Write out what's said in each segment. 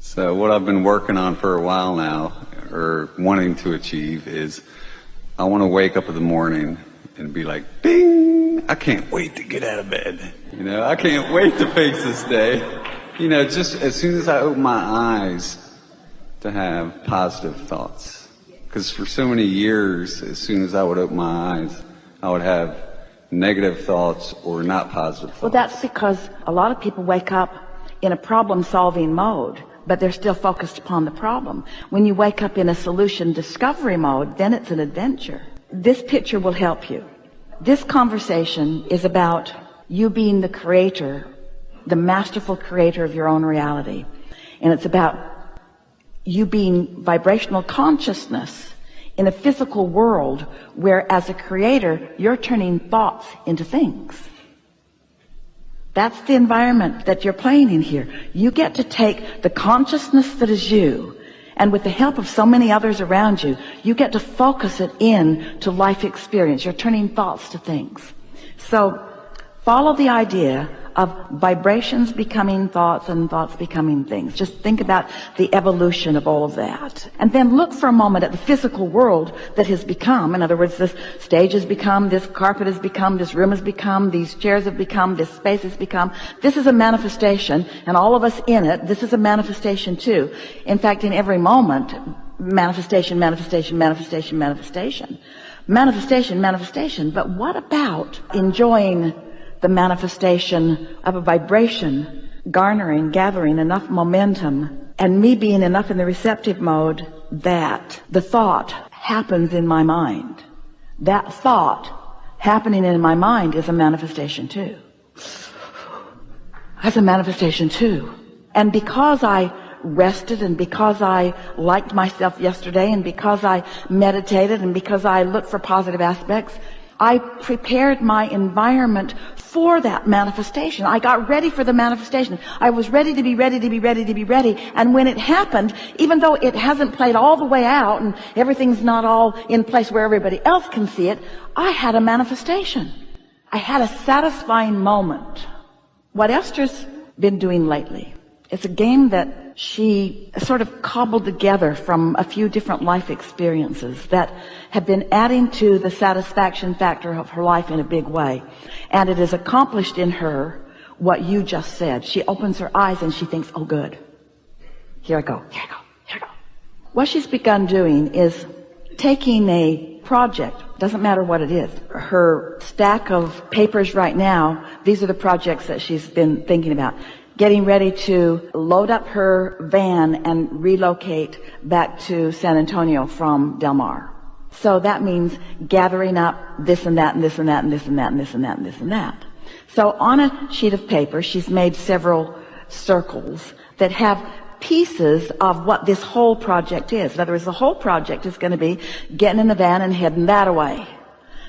So what I've been working on for a while now, or wanting to achieve, is I want to wake up in the morning and be like, ding! I can't wait to get out of bed. I can't wait to face this day. Just as soon as I open my eyes, to have positive thoughts. Because for so many years, as soon as I would open my eyes, I would have negative thoughts or not positive thoughts. Well, that's because a lot of people wake up in a problem-solving mode, but they're still focused upon the problem. When you wake up in a solution discovery mode, then it's an adventure. This picture will help you. This conversation is about you being the creator, the masterful creator of your own reality. And it's about you being vibrational consciousness in a physical world where, as a creator, you're turning thoughts into things. That's the environment that you're playing in here. You get to take the consciousness that is you, and with the help of so many others around you, you get to focus it in to life experience. You're turning thoughts to things. So follow the idea of vibrations becoming thoughts and thoughts becoming things. Just think about the evolution of all of that. And then look for a moment at the physical world that has become. In other words, this stage has become, this carpet has become, this room has become, these chairs have become, this space has become. This is a manifestation, and all of us in it, this is a manifestation too. In fact, in every moment, manifestation, manifestation, manifestation, manifestation. Manifestation, manifestation. But what about enjoying the manifestation of a vibration, gathering enough momentum, and me being enough in the receptive mode that the thought happens in my mind. That thought happening in my mind is a manifestation too. That's a manifestation too. And because I rested, and because I liked myself yesterday, and because I meditated, and because I looked for positive aspects, I prepared my environment for that manifestation. I got ready for the manifestation. I was ready to be ready to be ready to be ready. And when it happened, even though it hasn't played all the way out and everything's not all in place where everybody else can see it, I had a manifestation. I had a satisfying moment. What Esther's been doing lately, it's a game that she sort of cobbled together from a few different life experiences that have been adding to the satisfaction factor of her life in a big way. And it has accomplished in her what you just said. She opens her eyes and she thinks, oh good, here I go, here I go, here I go. What she's begun doing is taking a project, doesn't matter what it is, her stack of papers right now, these are the projects that she's been thinking about. Getting ready to load up her van and relocate back to San Antonio from Del Mar. So that means gathering up this and that and this and that and this and that and this and that and this and that. So on a sheet of paper, she's made several circles that have pieces of what this whole project is. In other words, the whole project is going to be getting in the van and heading that away.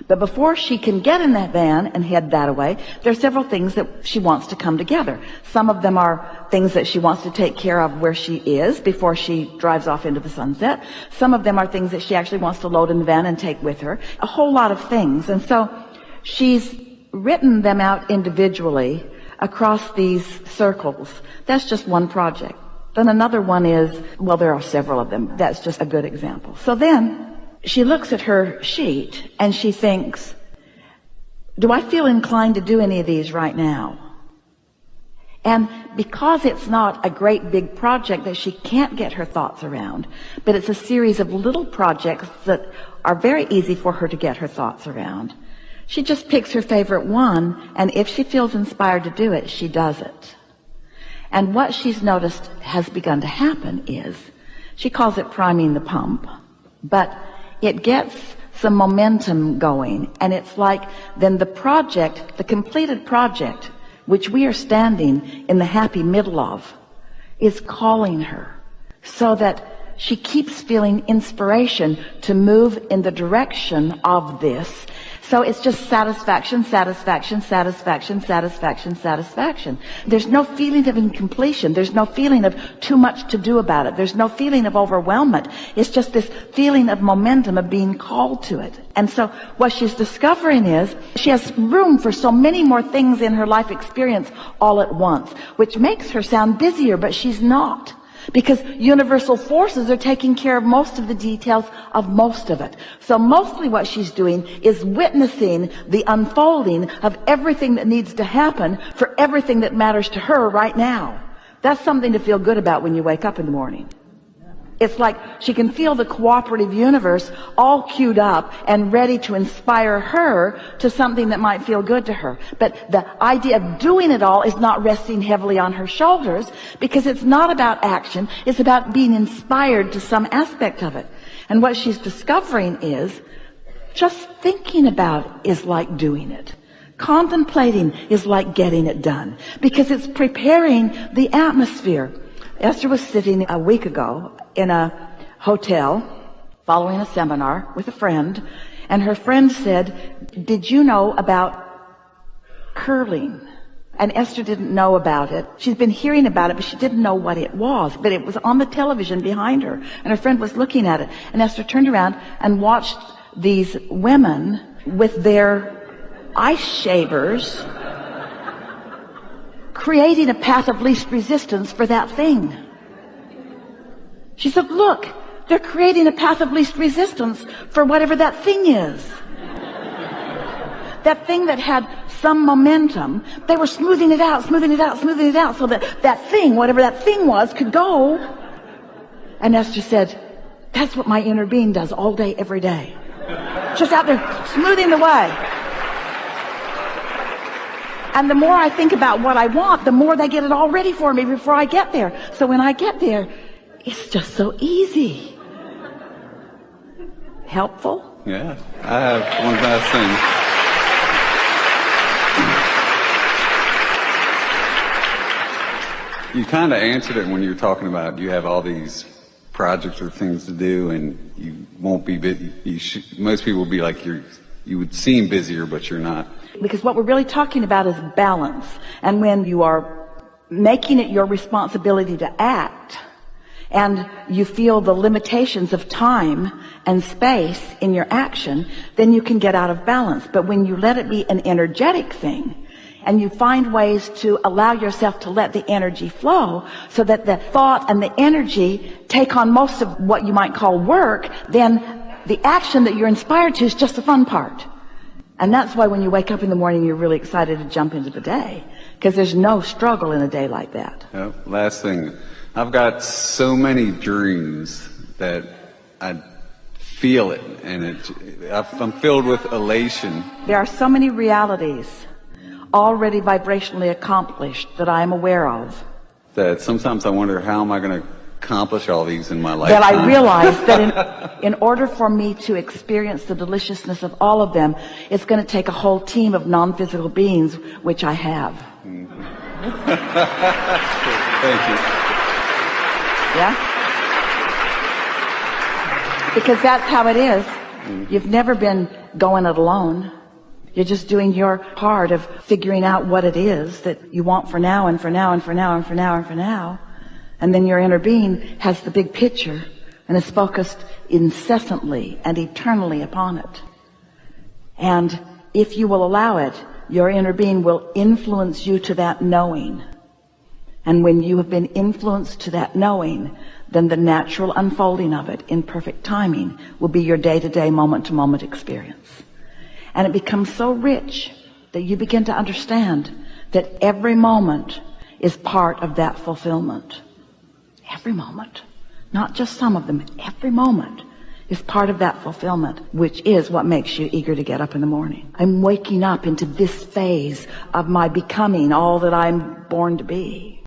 But before she can get in that van and head that away, there are several things that she wants to come together. Some of them are things that she wants to take care of where she is before she drives off into the sunset. Some of them are things that she actually wants to load in the van and take with her. A whole lot of things. And so she's written them out individually across these circles. That's just one project. Then another one is, well, there are several of them. That's just a good example. So then she looks at her sheet and she thinks, do I feel inclined to do any of these right now? And because it's not a great big project that she can't get her thoughts around, but it's a series of little projects that are very easy for her to get her thoughts around, she just picks her favorite one, and if she feels inspired to do it, she does it. And what she's noticed has begun to happen is, she calls it priming the pump, but it gets some momentum going, and it's like then the project, the completed project, which we are standing in the happy middle of, is calling her, so that she keeps feeling inspiration to move in the direction of this. So it's just satisfaction, satisfaction, satisfaction, satisfaction, satisfaction. There's no feeling of incompletion. There's no feeling of too much to do about it. There's no feeling of overwhelmment. It's just this feeling of momentum of being called to it. And so what she's discovering is she has room for so many more things in her life experience all at once, which makes her sound busier, but she's not. because universal forces are taking care of most of the details of most of it. So mostly what she's doing is witnessing the unfolding of everything that needs to happen for everything that matters to her right now. That's something to feel good about when you wake up in the morning. It's like she can feel the cooperative universe all queued up and ready to inspire her to something that might feel good to her. But the idea of doing it all is not resting heavily on her shoulders, because it's not about action. It's about being inspired to some aspect of it. And what she's discovering is just thinking about it is like doing it. Contemplating is like getting it done, because it's preparing the atmosphere. Esther was sitting a week ago in a hotel following a seminar with a friend, and her friend said, "Did you know about curling?" And Esther didn't know about it. She's been hearing about it, but she didn't know what it was. But it was on the television behind her, and her friend was looking at it. And Esther turned around and watched these women with their ice shavers creating a path of least resistance for that thing. She said, "Look, they're creating a path of least resistance for whatever that thing is." That thing that had some momentum, they were smoothing it out so that that thing, whatever that thing was, could go. And Esther said, "That's what my inner being does all day, every day. Just out there smoothing the way. And the more I think about what I want, the more they get it all ready for me before I get there. So when I get there, it's just so easy." Helpful? Yeah. I have one last thing. You kind of answered it when you were talking about you have all these projects or things to do, and you won't be busy. Most people will be like you would seem busier, but you're not. Because what we're really talking about is balance. And when you are making it your responsibility to act, and you feel the limitations of time and space in your action, then you can get out of balance. But when you let it be an energetic thing, and you find ways to allow yourself to let the energy flow, so that the thought and the energy take on most of what you might call work, then the action that you're inspired to is just the fun part. And that's why when you wake up in the morning, you're really excited to jump into the day, because there's no struggle in a day like that. Yep. Last thing. I've got so many dreams that I feel it, and I'm filled with elation. There are so many realities already vibrationally accomplished that I am aware of, that sometimes I wonder, how am I going to accomplish all these in my lifetime? That I realize that in order for me to experience the deliciousness of all of them, it's going to take a whole team of non-physical beings, which I have. Mm-hmm. Thank you. Yeah? Because that's how it is. You've never been going it alone. You're just doing your part of figuring out what it is that you want for now and for now and for now and for now and for now. And then your inner being has the big picture and is focused incessantly and eternally upon it. And if you will allow it, your inner being will influence you to that knowing. And when you have been influenced to that knowing, then the natural unfolding of it in perfect timing will be your day-to-day, moment-to-moment experience. And it becomes so rich that you begin to understand that every moment is part of that fulfillment. Every moment. Not just some of them. Every moment is part of that fulfillment, which is what makes you eager to get up in the morning. I'm waking up into this phase of my becoming all that I'm born to be.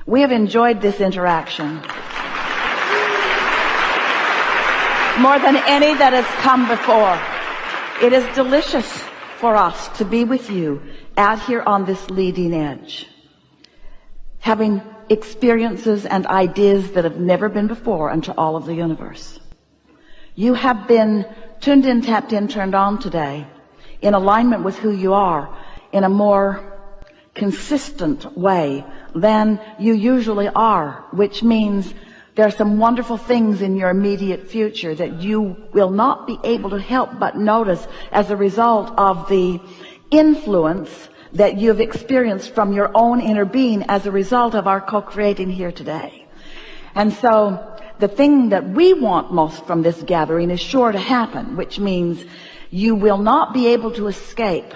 We have enjoyed this interaction more than any that has come before. It is delicious for us to be with you out here on this leading edge, having experiences and ideas that have never been before unto all of the universe. You have been tuned in, tapped in, turned on today in alignment with who you are in a more consistent way than you usually are, which means there are some wonderful things in your immediate future that you will not be able to help but notice as a result of the influence that you've experienced from your own inner being as a result of our co-creating here today. And so the thing that we want most from this gathering is sure to happen, which means you will not be able to escape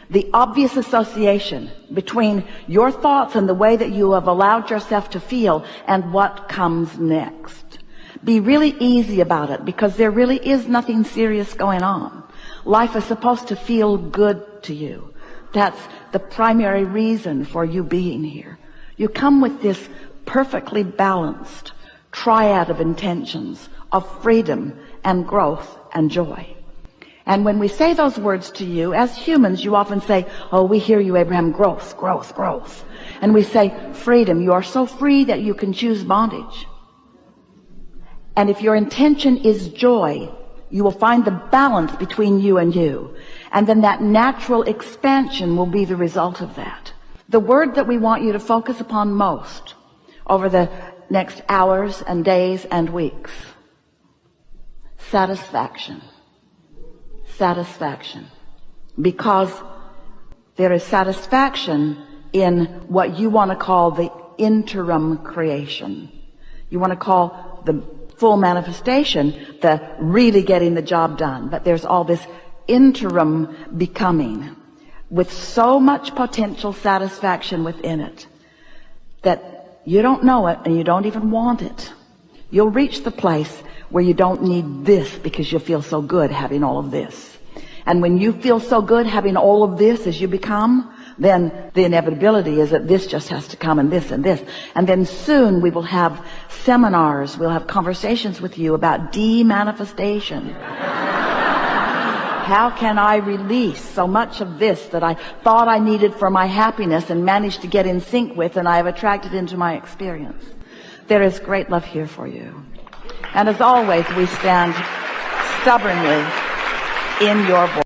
the obvious association between your thoughts and the way that you have allowed yourself to feel and what comes next. Be really easy about it, because there really is nothing serious going on. Life is supposed to feel good to you. That's the primary reason for you being here. You come with this perfectly balanced triad of intentions of freedom and growth and joy. And when we say those words to you, as humans, you often say, oh, we hear you, Abraham, growth, growth, growth. And we say, freedom. You are so free that you can choose bondage. And if your intention is joy, you will find the balance between you and you. And then that natural expansion will be the result of that. The word that we want you to focus upon most over the next hours and days and weeks: satisfaction. Satisfaction. Because there is satisfaction in what you want to call the interim creation. You want to call the full manifestation the really getting the job done. But there's all this interim becoming with so much potential satisfaction within it that you don't know it and you don't even want it. You'll reach the place where you don't need this because you feel so good having all of this. And when you feel so good having all of this as you become, then the inevitability is that this just has to come, and this and this. And then soon we will have seminars, we'll have conversations with you about de-manifestation. How can I release so much of this that I thought I needed for my happiness and managed to get in sync with, and I have attracted into my experience? There is great love here for you. And as always, we stand stubbornly in your voice.